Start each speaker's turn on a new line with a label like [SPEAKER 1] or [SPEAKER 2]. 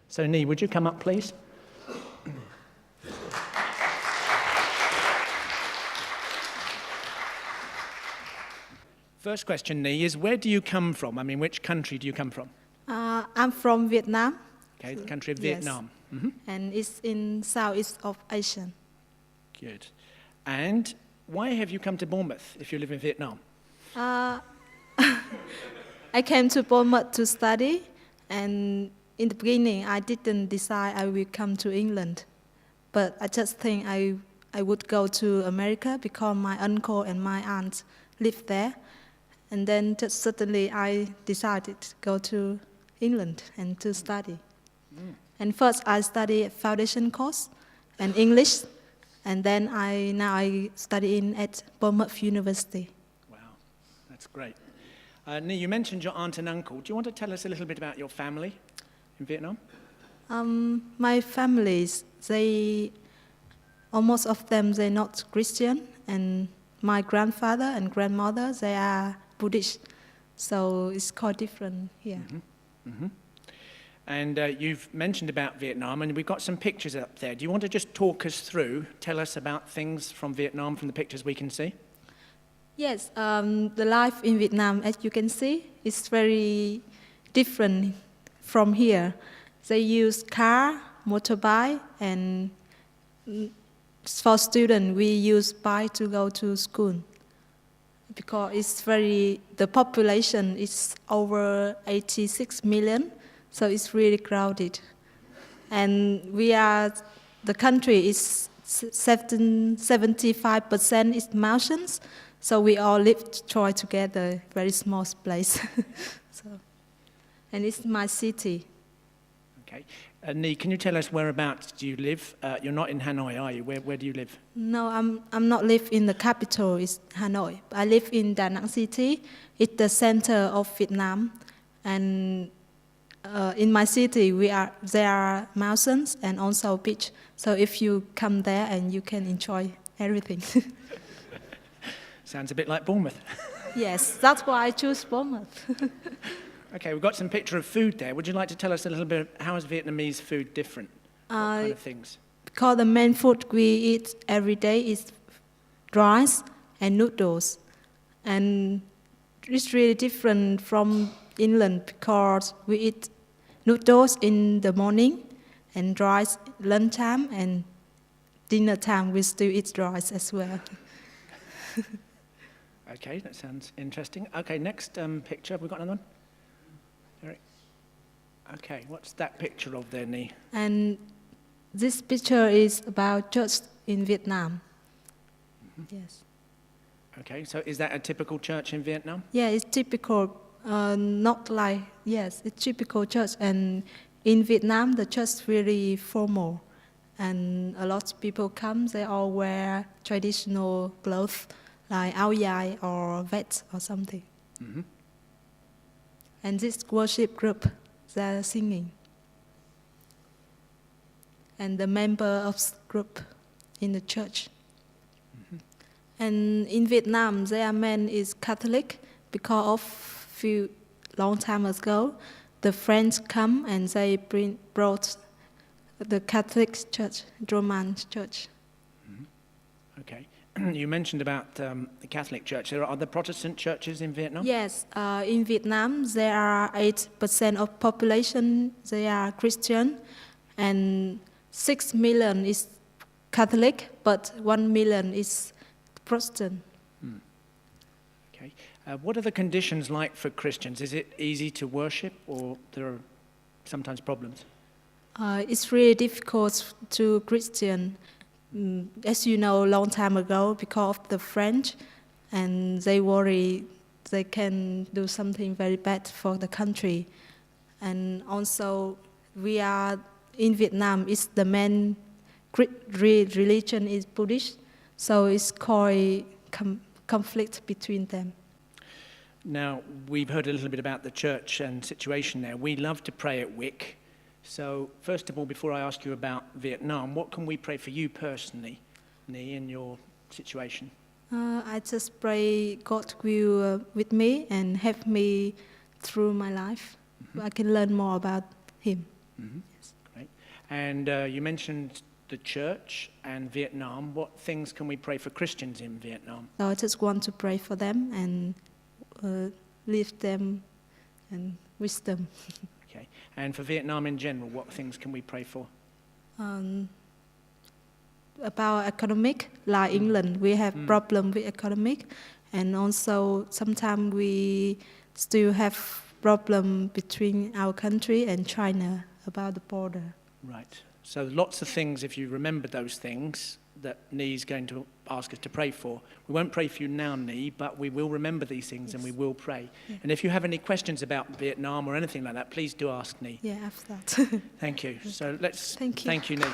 [SPEAKER 1] So Nhi, would you come up, please? First question, Nhi, is where do you come from? I mean, which country do you come from?
[SPEAKER 2] I'm from Vietnam.
[SPEAKER 1] Okay, the country of
[SPEAKER 2] Yes.
[SPEAKER 1] Vietnam. Mm-hmm.
[SPEAKER 2] And it's in Southeast of Asia.
[SPEAKER 1] Good. And why have you come to Bournemouth if you live in Vietnam?
[SPEAKER 2] I came to Bournemouth to study, and in the beginning I didn't decide I will come to England. But I just think I would go to America because my uncle and my aunt live there. And then just suddenly I decided to go to England and to study. And first I study a foundation course and English, and then now I study at Bournemouth University.
[SPEAKER 1] Wow, that's great. Nhi, you mentioned your aunt and uncle. Do you want to tell us a little bit about your family in Vietnam?
[SPEAKER 2] My families, almost of them, they're not Christian, and my grandfather and grandmother, they are Buddhist, so it's quite different here.
[SPEAKER 1] Mm-hmm. Mm-hmm. And you've mentioned about Vietnam, and we've got some pictures up there. Do you want to just talk us through, tell us about things from Vietnam from the pictures we can see?
[SPEAKER 2] Yes, the life in Vietnam, as you can see, is very different from here. They use car, motorbike, and for students, we use bike to go to school. Because the population is over 86 million, so it's really crowded. And the country is 75% is mountains, so we all live together, very small place. And it's my city.
[SPEAKER 1] Okay. Nhi, can you tell us whereabouts do you live? You're not in Hanoi, are you? Where do you live?
[SPEAKER 2] No, I'm not live in the capital, it's Hanoi. I live in Da Nang City. It's the center of Vietnam. And in my city, there are mountains and also beach. So if you come there, and you can enjoy everything.
[SPEAKER 1] Sounds a bit like Bournemouth.
[SPEAKER 2] Yes, that's why I choose Bournemouth.
[SPEAKER 1] Okay, we've got some picture of food there. Would you like to tell us a little bit, how is Vietnamese food different? What kind of things?
[SPEAKER 2] Because the main food we eat every day is rice and noodles. And it's really different from England because we eat noodles in the morning and rice lunchtime, and dinner time we still eat rice as well.
[SPEAKER 1] Okay, that sounds interesting. Okay, next picture. Have we got another one? Okay, what's that picture of there, Nhi?
[SPEAKER 2] And this picture is about church in Vietnam. Mm-hmm. Yes.
[SPEAKER 1] Okay, so is that a typical church in Vietnam?
[SPEAKER 2] Yeah, it's typical, it's typical church. And in Vietnam, the church is really formal. And a lot of people come, they all wear traditional clothes, like áo dài or vest or something. Mm-hmm. And this worship group, they're singing. And the member of the group in the church. Mm-hmm. And in Vietnam, their man is Catholic because of long time ago, the French come and they brought the Catholic church, Roman church.
[SPEAKER 1] Mm-hmm. Okay. You mentioned about the Catholic Church. There are other Protestant churches in Vietnam?
[SPEAKER 2] Yes, in Vietnam there are 8% of population, they are Christian, and 6 million is Catholic, but 1 million is Protestant.
[SPEAKER 1] Okay. What are the conditions like for Christians? Is it easy to worship, or there are sometimes problems?
[SPEAKER 2] It's really difficult to Christian. As you know, a long time ago, because of the French, and they worry they can do something very bad for the country. And also, we are in Vietnam, it's the main religion is Buddhist, so it's quite conflict between them.
[SPEAKER 1] Now, we've heard a little bit about the church and situation there. We love to pray at WIC. So, first of all, before I ask you about Vietnam, what can we pray for you personally, Nhi, in your situation?
[SPEAKER 2] I just pray God will with me and help me through my life. Mm-hmm. I can learn more about Him.
[SPEAKER 1] Mm-hmm.
[SPEAKER 2] Yes.
[SPEAKER 1] And you mentioned the church and Vietnam. What things can we pray for Christians in Vietnam?
[SPEAKER 2] So I just want to pray for them and lift them and wisdom.
[SPEAKER 1] Okay. And for Vietnam in general, what things can we pray for?
[SPEAKER 2] About economic, like England, we have problem with economic, and also sometimes we still have problem between our country and China about the border.
[SPEAKER 1] Right. So lots of things, if you remember those things, that Nee's going to ask us to pray for. We won't pray for you now, Nee, but we will remember these things and we will pray. Yeah. And if you have any questions about Vietnam or anything like that, please do ask Nee.
[SPEAKER 2] Yeah, after that.
[SPEAKER 1] Thank you. So let's
[SPEAKER 2] thank you,
[SPEAKER 1] Nee.